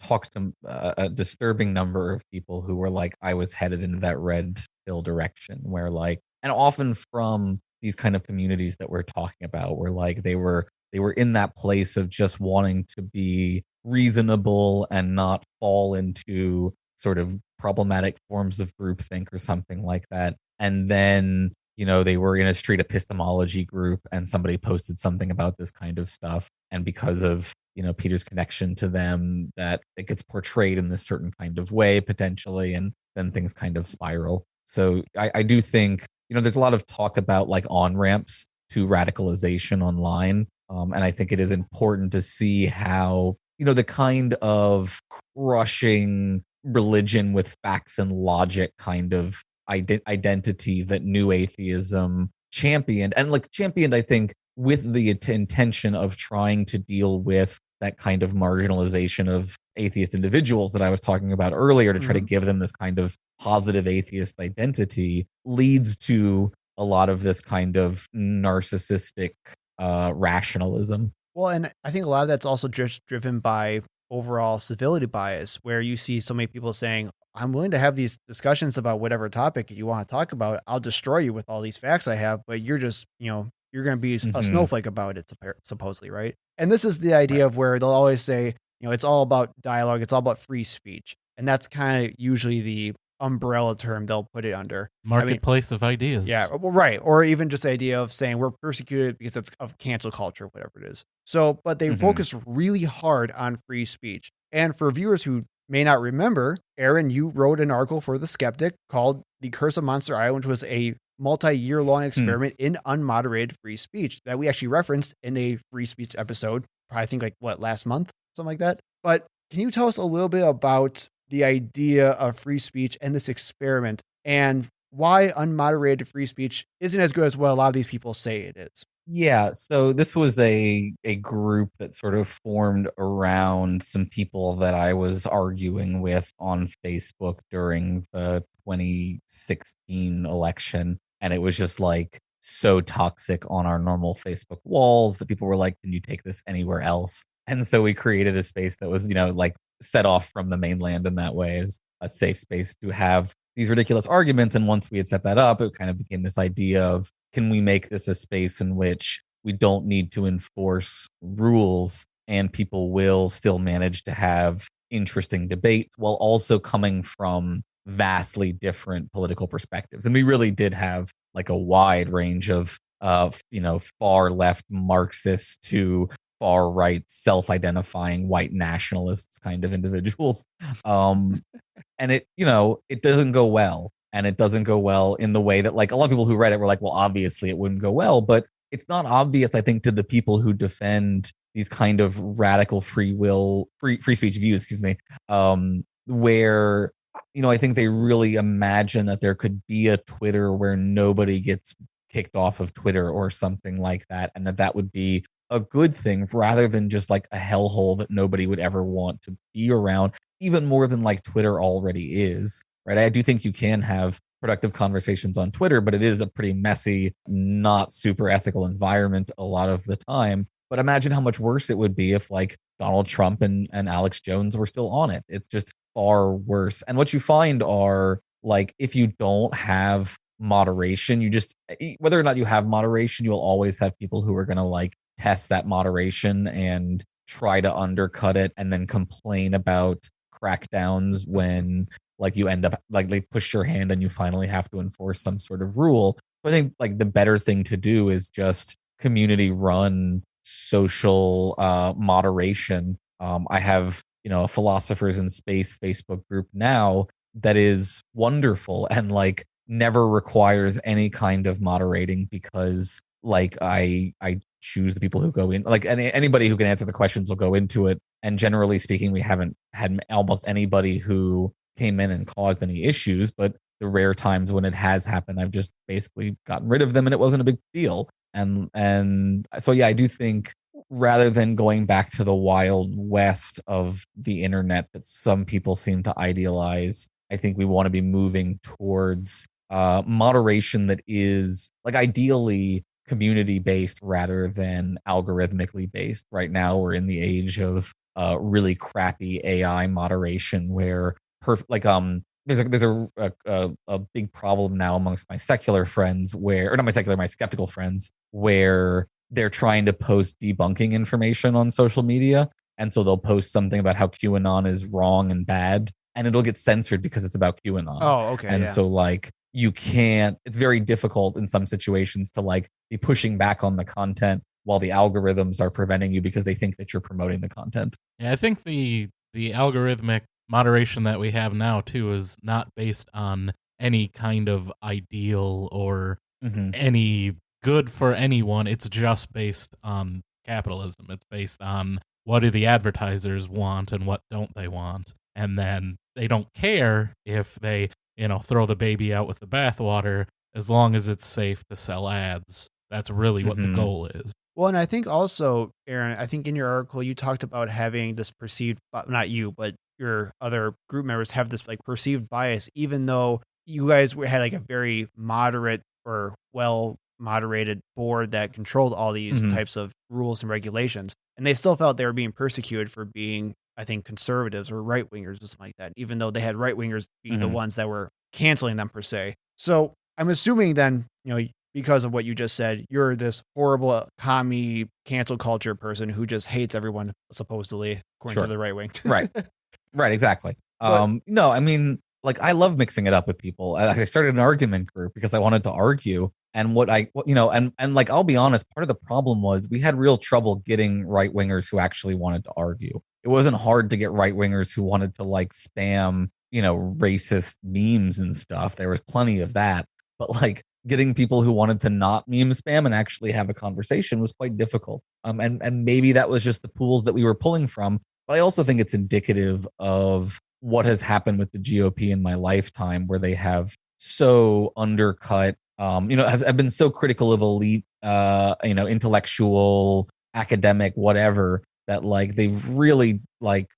talked to a disturbing number of people who were like, I was headed into that red pill direction, where like, and often from these kind of communities that we're talking about, where like they were in that place of just wanting to be reasonable and not fall into sort of problematic forms of groupthink or something like that. And then they were in a street epistemology group and somebody posted something about this kind of stuff. And because of, Peter's connection to them, that it gets portrayed in this certain kind of way potentially. And then things kind of spiral. So I do think, there's a lot of talk about like on-ramps to radicalization online. And I think it is important to see how, the kind of crushing religion with facts and logic kind of identity that new atheism championed, and like championed, I think, with the intention of trying to deal with that kind of marginalization of atheist individuals that I was talking about earlier, to try to give them this kind of positive atheist identity, leads to a lot of this kind of narcissistic rationalism. Well, and I think a lot of that's also just driven by overall civility bias, where you see so many people saying, I'm willing to have these discussions about whatever topic you want to talk about. I'll destroy you with all these facts I have, but you're just, you're going to be a snowflake about it, supposedly, right? And this is the idea of where they'll always say, it's all about dialogue, it's all about free speech. And that's kind of usually the umbrella term they'll put it under. Marketplace of ideas. Yeah, well, right. Or even just the idea of saying we're persecuted because it's of cancel culture, whatever it is. So, but they focus really hard on free speech. And for viewers who may not remember, Aaron, you wrote an article for The Skeptic called The Curse of Monster Island, which was a multi-year long experiment in unmoderated free speech that we actually referenced in a free speech episode, I think last month, something like that. But can you tell us a little bit about the idea of free speech and this experiment, and why unmoderated free speech isn't as good as what a lot of these people say it is? Yeah, so this was a group that sort of formed around some people that I was arguing with on Facebook during the 2016 election. And it was just like so toxic on our normal Facebook walls that people were like, can you take this anywhere else? And so we created a space that was, set off from the mainland in that way, as a safe space to have these ridiculous arguments. And once we had set that up, it kind of became this idea of, can we make this a space in which we don't need to enforce rules and people will still manage to have interesting debates while also coming from vastly different political perspectives? And we really did have like a wide range of far left Marxists to far right self-identifying white nationalists kind of individuals. And it doesn't go well. And it doesn't go well in the way that, like, a lot of people who read it were like, well, obviously it wouldn't go well, but it's not obvious, I think, to the people who defend these kind of radical free speech views, where, I think they really imagine that there could be a Twitter where nobody gets kicked off of Twitter or something like that, and that would be a good thing rather than just like a hellhole that nobody would ever want to be around, even more than like Twitter already is. Right. I do think you can have productive conversations on Twitter, but it is a pretty messy, not super ethical environment a lot of the time. But imagine how much worse it would be if like Donald Trump and Alex Jones were still on it. It's just far worse. And what you find are, like, if you don't have moderation, whether or not you have moderation, you'll always have people who are going to like test that moderation and try to undercut it and then complain about crackdowns when like you end up like they push your hand and you finally have to enforce some sort of rule. So I think like the better thing to do is just community run social moderation. I have, a Philosophers in Space Facebook group now that is wonderful and like never requires any kind of moderating, because like I choose the people who go in, like anybody who can answer the questions will go into it. And generally speaking, we haven't had almost anybody who came in and caused any issues, but the rare times when it has happened, I've just basically gotten rid of them and it wasn't a big deal. And so, yeah, I do think rather than going back to the wild west of the internet that some people seem to idealize, I think we want to be moving towards moderation that is like ideally community based rather than algorithmically based. Right now, we're in the age of really crappy AI moderation where there's a big problem now amongst my secular friends my skeptical friends, where they're trying to post debunking information on social media. And so they'll post something about how QAnon is wrong and bad, and it'll get censored because it's about QAnon. Oh, okay. And so like it's very difficult in some situations to like be pushing back on the content while the algorithms are preventing you because they think that you're promoting the content. Yeah, I think the algorithmic moderation that we have now too is not based on any kind of ideal or any good for anyone. It's just based on capitalism. It's based on what do the advertisers want and what don't they want. And then they don't care if they, throw the baby out with the bathwater as long as it's safe to sell ads, that's really what the goal is. Well, and I think also, Aaron, I think in your article you talked about having this perceived, not you, but your other group members have this like perceived bias, even though you guys had like a very moderate or well moderated board that controlled all these types of rules and regulations, and they still felt they were being persecuted for being, I think, conservatives or right wingers or something like that, even though they had right wingers being the ones that were canceling them per se. So I'm assuming then, because of what you just said, you're this horrible commie cancel culture person who just hates everyone, supposedly, according to the right wing. Right, exactly. No, I mean, like, I love mixing it up with people. I started an argument group because I wanted to argue. And and like, I'll be honest, part of the problem was we had real trouble getting right wingers who actually wanted to argue. It wasn't hard to get right wingers who wanted to like spam, racist memes and stuff. There was plenty of that. But like, getting people who wanted to not meme spam and actually have a conversation was quite difficult. And maybe that was just the pools that we were pulling from. But I also think it's indicative of what has happened with the GOP in my lifetime, where they have so undercut, have been so critical of elite, intellectual, academic, whatever, that like they've really like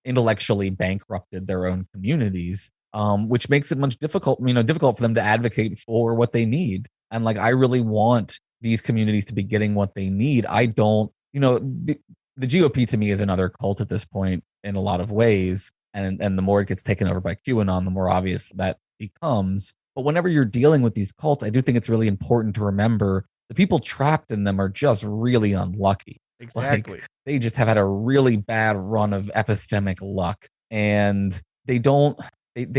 intellectually bankrupted their own communities. Which makes it much difficult for them to advocate for what they need. And like, I really want these communities to be getting what they need. I don't, the GOP to me is another cult at this point in a lot of ways. And the more it gets taken over by QAnon, the more obvious that becomes. But whenever you're dealing with these cults, I do think it's really important to remember the people trapped in them are just really unlucky. Exactly. Like, they just have had a really bad run of epistemic luck, and they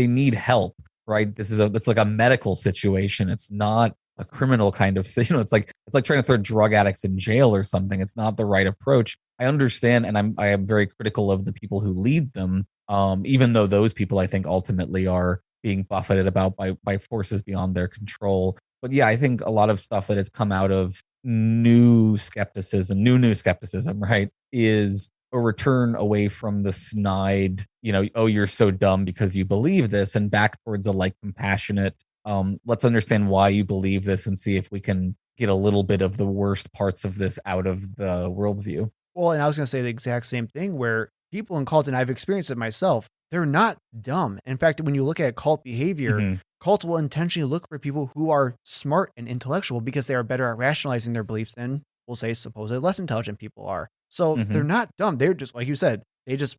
need help, right? It's like a medical situation. It's not a criminal kind of, it's like trying to throw drug addicts in jail or something. It's not the right approach. I understand, and I am very critical of the people who lead them, even though those people, I think, ultimately are being buffeted about by forces beyond their control. But yeah, I think a lot of stuff that has come out of new skepticism, right, is a return away from the snide, oh, you're so dumb because you believe this, and back towards a like compassionate, let's understand why you believe this and see if we can get a little bit of the worst parts of this out of the worldview. Well, and I was going to say the exact same thing, where people in cults, and I've experienced it myself, they're not dumb. In fact, when you look at cult behavior, cults will intentionally look for people who are smart and intellectual because they are better at rationalizing their beliefs than, we'll say, supposedly less intelligent people are. So they're not dumb. They're just, like you said, they just,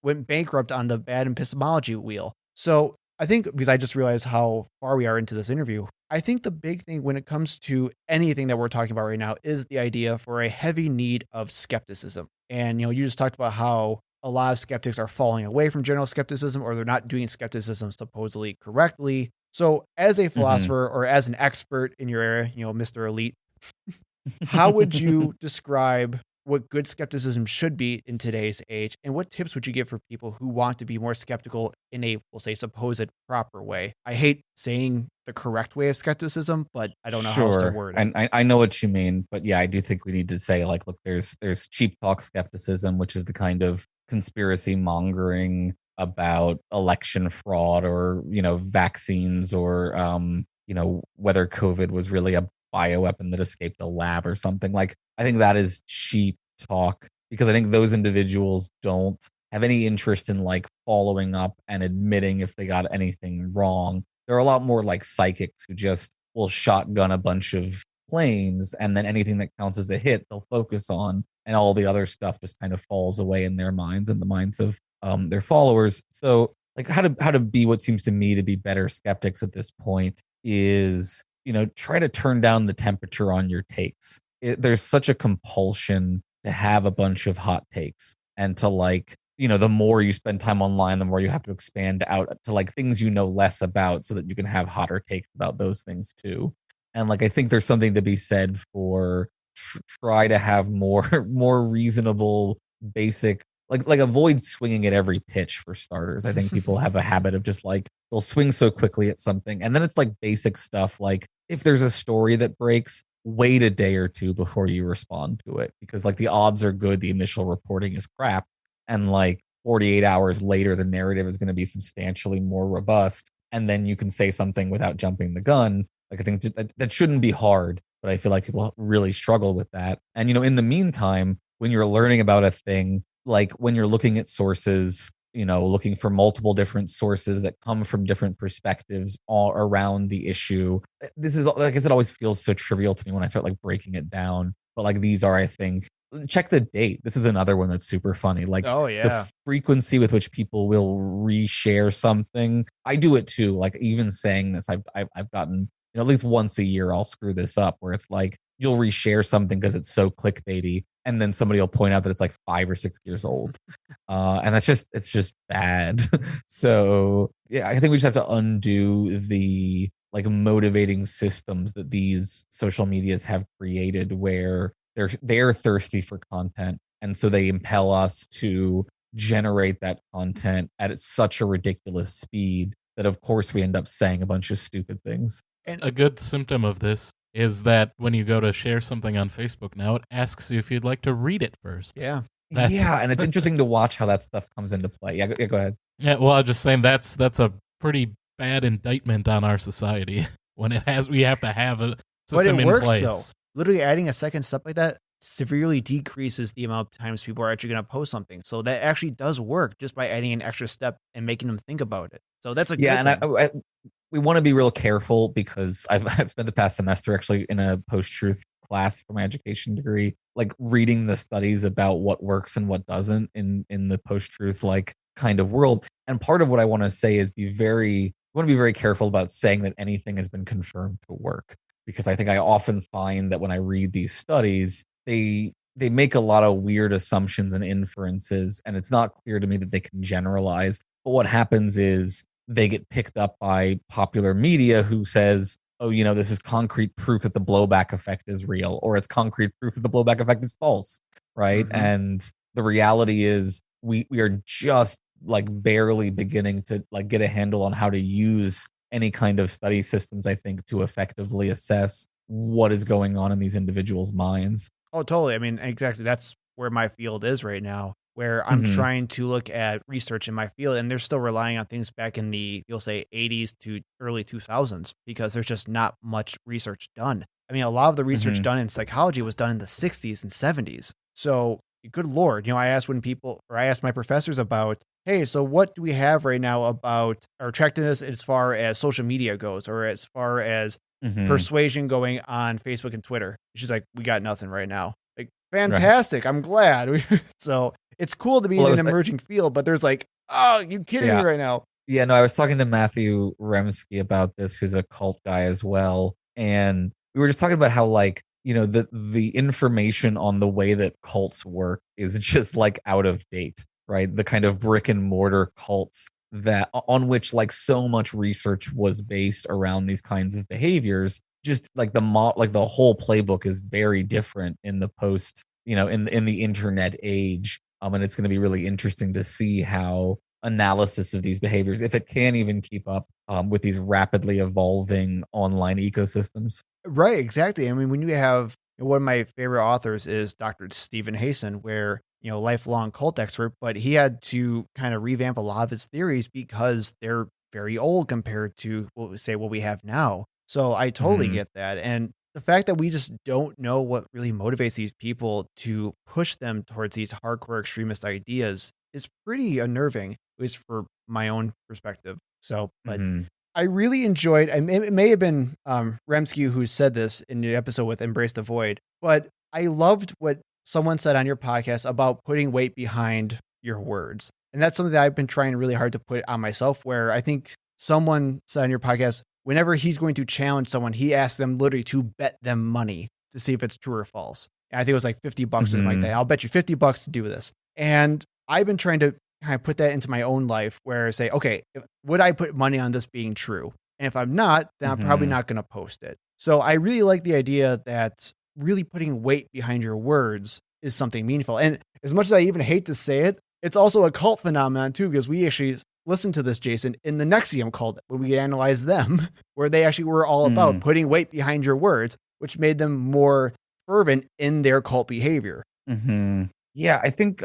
went bankrupt on the bad epistemology wheel. So I think, because I just realized how far we are into this interview, I think the big thing when it comes to anything that we're talking about right now is the idea for a heavy need of skepticism. And, you just talked about how a lot of skeptics are falling away from general skepticism, or they're not doing skepticism supposedly correctly. So as a philosopher or as an expert in your area, Mr. Elite, how would you describe what good skepticism should be in today's age? And what tips would you give for people who want to be more skeptical in a, we'll say, supposed proper way? I hate saying the correct way of skepticism, but I don't know how else to word it. And I know what you mean, but yeah, I do think we need to say, like, look, there's cheap talk skepticism, which is the kind of conspiracy mongering about election fraud or, vaccines or, whether COVID was really a bioweapon that escaped a lab or something. Like, I think that is cheap talk, because I think those individuals don't have any interest in like following up and admitting if they got anything wrong. There are a lot more like psychics who just will shotgun a bunch of claims, and then anything that counts as a hit they'll focus on, and all the other stuff just kind of falls away in their minds and the minds of their followers. So like, how to be what seems to me to be better skeptics at this point is, try to turn down the temperature on your takes. There's such a compulsion to have a bunch of hot takes, and to like, the more you spend time online, the more you have to expand out to like things less about, so that you can have hotter takes about those things too. And like, I think there's something to be said for try to have more reasonable, basic, like avoid swinging at every pitch for starters. I think people have a habit of just like, they'll swing so quickly at something, and then it's like basic stuff. Like, if there's a story that breaks, wait a day or two before you respond to it, because like the odds are good the initial reporting is crap, and like 48 hours later the narrative is going to be substantially more robust. and then you can say something without jumping the gun. Like I think that shouldn't be hard, but I feel like people really struggle with that. And in the meantime, when you're learning about a thing, like when you're looking at sources, looking for multiple different sources that come from different perspectives all around the issue. This is, like I said, always feels so trivial to me when I start like breaking it down. But like these are, I think, check the date. This is another one that's super funny. Like the frequency with which people will reshare something. I do it too. Like even saying this, I've gotten, at least once a year, I'll screw this up where it's like you'll reshare something because it's so clickbaity. And then somebody will point out that it's like 5 or 6 years old. And it's just bad. So yeah, I think we just have to undo the like motivating systems that these social medias have created where they're thirsty for content. And so they impel us to generate that content at such a ridiculous speed that of course we end up saying a bunch of stupid things. And a good symptom of this is that when you go to share something on Facebook now, it asks you if you'd like to read it first. Yeah. And it's interesting to watch how that stuff comes into play. Yeah, go ahead. Yeah, well, I'm just saying that's a pretty bad indictment on our society when we have to have a system in place. Though. Literally adding a second step like that severely decreases the amount of times people are actually going to post something. So that actually does work just by adding an extra step and making them think about it. So that's a good thing. We want to be real careful because I've spent the past semester actually in a post-truth class for my education degree, like reading the studies about what works and what doesn't in the post-truth like kind of world. And part of what I want to say is we want to be very careful about saying that anything has been confirmed to work, because I think I often find that when I read these studies, they make a lot of weird assumptions and inferences, and it's not clear to me that they can generalize. But what happens is they get picked up by popular media who says, oh, this is concrete proof that the blowback effect is real, or it's concrete proof that the blowback effect is false, right? Mm-hmm. And the reality is we are just like barely beginning to like get a handle on how to use any kind of study systems, I think, to effectively assess what is going on in these individuals' minds. Oh, totally. I mean, exactly. That's where my field is right now, where I'm trying to look at research in my field, and they're still relying on things back in the, you'll say, 80s to early 2000s, because there's just not much research done. I mean, a lot of the research done in psychology was done in the 60s and 70s. So, good Lord, I asked my professors about, hey, so what do we have right now about our attractiveness as far as social media goes, or as far as persuasion going on Facebook and Twitter? She's like, we got nothing right now. Like, fantastic. Right. I'm glad. So it's cool to be in an emerging field, but there's like, oh, you kidding me right now? Yeah, no, I was talking to Matthew Remsky about this, who's a cult guy as well. And we were just talking about how like, the information on the way that cults work is just like out of date, right? The kind of brick and mortar cults that on which like so much research was based around these kinds of behaviors, just like the whole playbook is very different in the post, in the internet age. And it's going to be really interesting to see how analysis of these behaviors, if it can even keep up with these rapidly evolving online ecosystems. Right, exactly. I mean, when you have, one of my favorite authors is Dr. Stephen Hayson, where, lifelong cult expert, but he had to kind of revamp a lot of his theories because they're very old compared to what we have now. So I totally get that. And the fact that we just don't know what really motivates these people to push them towards these hardcore extremist ideas is pretty unnerving, at least for my own perspective. So, but I really enjoyed, it may have been Remsky who said this in the episode with Embrace the Void, but I loved what someone said on your podcast about putting weight behind your words. And that's something that I've been trying really hard to put on myself, where I think someone said on your podcast, whenever he's going to challenge someone, he asks them literally to bet them money to see if it's true or false. And I think it was like $50 or something like that. I'll bet you $50 to do this. And I've been trying to kind of put that into my own life, where I say, okay, would I put money on this being true? And if I'm not, then I'm probably not going to post it. So I really like the idea that really putting weight behind your words is something meaningful. And as much as I even hate to say it, it's also a cult phenomenon too, because we actually listened to this, Jason, in the Nexium cult when we analyzed them, where they actually were all about putting weight behind your words, which made them more fervent in their cult behavior. Yeah, I think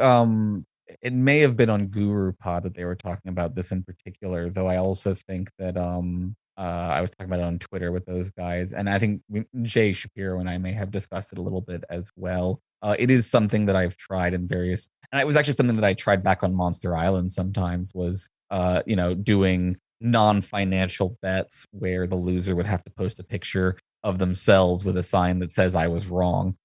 it may have been on Guru Pod that they were talking about this in particular, though I also think that I was talking about it on Twitter with those guys, and I think Jay Shapiro and I may have discussed it a little bit as well. It is something that I've tried in various, and it was actually something that I tried back on Monster Island sometimes was, doing non-financial bets where the loser would have to post a picture of themselves with a sign that says I was wrong,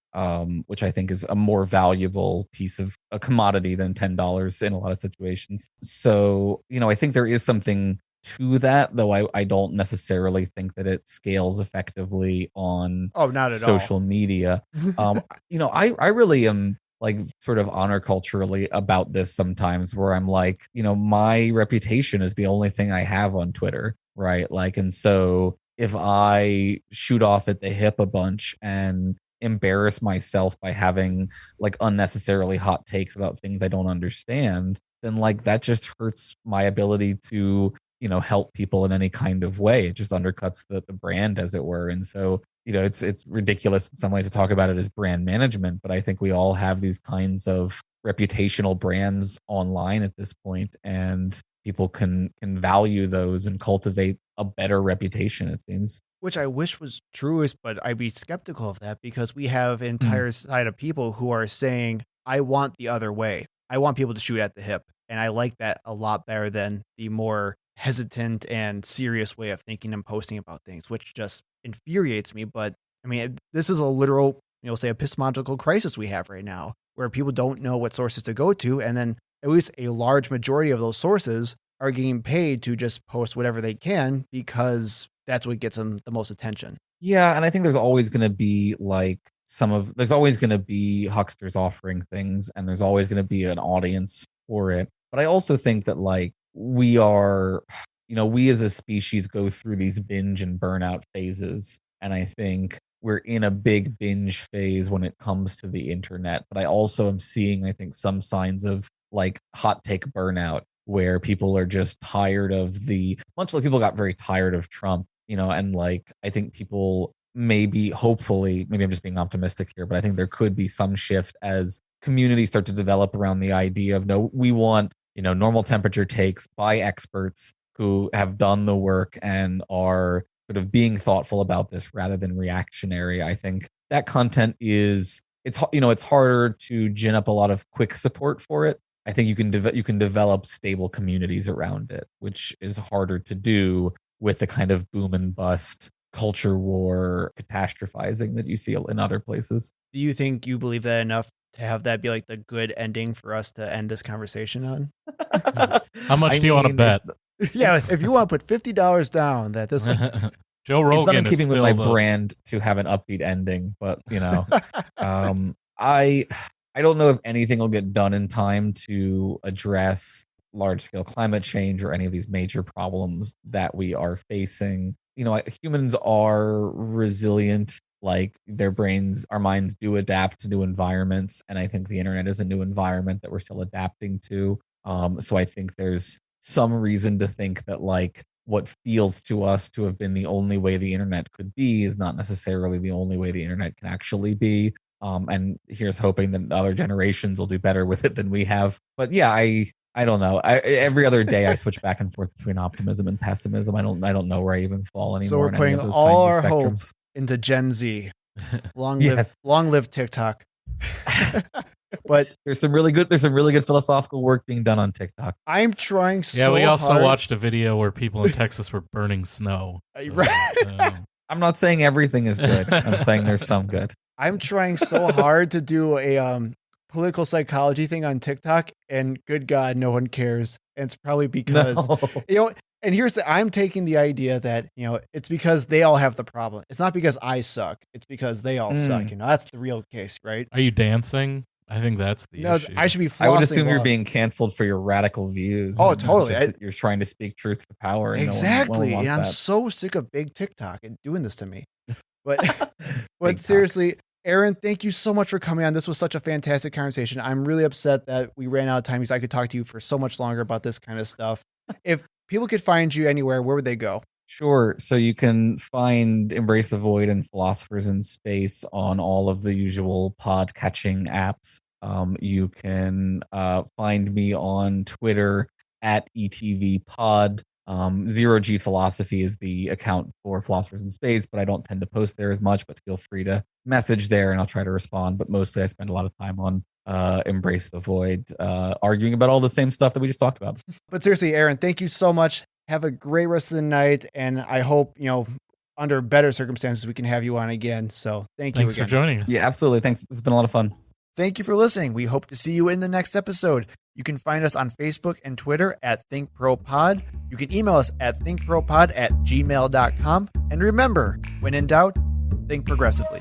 which I think is a more valuable piece of a commodity than $10 in a lot of situations. So, I think there is something to that, though I don't necessarily think that it scales effectively on not at social media. I really am like sort of honor culturally about this sometimes, where I'm like, my reputation is the only thing I have on Twitter, right? Like, and so if I shoot off at the hip a bunch and embarrass myself by having like unnecessarily hot takes about things I don't understand, then like that just hurts my ability to help people in any kind of way. It just undercuts the brand, as it were. And so it's ridiculous in some ways to talk about it as brand management, but I think we all have these kinds of reputational brands online at this point, and people can value those and cultivate a better reputation, it seems. Which I wish was true, but I'd be skeptical of that, because we have an entire side of people who are saying, I want the other way. I want people to shoot at the hip. And I like that a lot better than the more hesitant and serious way of thinking and posting about things, which just infuriates me. But I mean, this is a literal, say epistemological crisis we have right now, where people don't know what sources to go to. And then at least a large majority of those sources are getting paid to just post whatever they can, because that's what gets them the most attention. Yeah. And I think there's always going to be like there's always going to be hucksters offering things, and there's always going to be an audience for it. But I also think that like we as a species go through these binge and burnout phases. And I think we're in a big binge phase when it comes to the internet. But I also am seeing, I think, some signs of like hot take burnout, where people are just tired of much like people got very tired of Trump, and like I think people hopefully, maybe I'm just being optimistic here, but I think there could be some shift as communities start to develop around the idea of, no, we want, normal temperature takes by experts who have done the work and are sort of being thoughtful about this rather than reactionary. I think that content it's harder to gin up a lot of quick support for it. I think you can develop stable communities around it, which is harder to do with the kind of boom and bust culture war catastrophizing that you see in other places. Do you think you believe that enough to have that be like the good ending for us to end this conversation on? How much do you want to bet? Yeah, if you want to put $50 down that this Joe Rogan it's not in is keeping with my still brand to have an upbeat ending, but I don't know if anything will get done in time to address large scale climate change or any of these major problems that we are facing. Humans are resilient, like our minds do adapt to new environments. And I think the internet is a new environment that we're still adapting to. So I think there's some reason to think that like what feels to us to have been the only way the internet could be is not necessarily the only way the internet can actually be. And here's hoping that other generations will do better with it than we have. But yeah, I don't know. Every other day I switch back and forth between optimism and pessimism. I don't know where I even fall anymore. So we're putting all our hopes into Gen Z. Long live TikTok. But there's some really good philosophical work being done on TikTok. I'm trying so hard. Yeah, we also watched a video where people in Texas were burning snow. So, right. I'm not saying everything is good. I'm saying there's some good. I'm trying so hard to do a political psychology thing on TikTok, and good God, no one cares. And it's probably because and I'm taking the idea that it's because they all have the problem. It's not because I suck. It's because they all suck. That's the real case, right? Are you dancing? I think that's the issue. I should be flossing. I would assume you're being canceled for your radical views. Oh, totally. You're trying to speak truth to power. And exactly. No one and I'm so sick of big TikTok and doing this to me. But seriously, Aaron, thank you so much for coming on. This was such a fantastic conversation. I'm really upset that we ran out of time because I could talk to you for so much longer about this kind of stuff. If people could find you anywhere, where would they go? Sure. So you can find Embrace the Void and Philosophers in Space on all of the usual pod catching apps. You can find me on Twitter at ETVPod. Zero G Philosophy is the account for Philosophers in Space, but I don't tend to post there as much, but feel free to message there and I'll try to respond. But mostly I spend a lot of time on Embrace the Void, arguing about all the same stuff that we just talked about. But seriously, Aaron, thank you so much. Have a great rest of the night. And I hope, under better circumstances, we can have you on again. So thanks you again. Thanks for joining us. Yeah, absolutely. Thanks. It's been a lot of fun. Thank you for listening. We hope to see you in the next episode. You can find us on Facebook and Twitter at ThinkProPod. You can email us at thinkpropod@gmail.com. And remember, when in doubt, think progressively.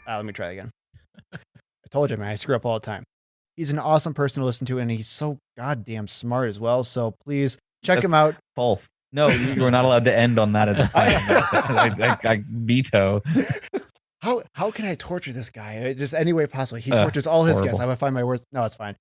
Let me try again. I told you, man, I screw up all the time. He's an awesome person to listen to, and he's so goddamn smart as well. So please check him out. False. No, you are not allowed to end on that as a fight. I veto. How can I torture this guy? Just any way possible. He tortures all his guests. I would find my words. No, it's fine.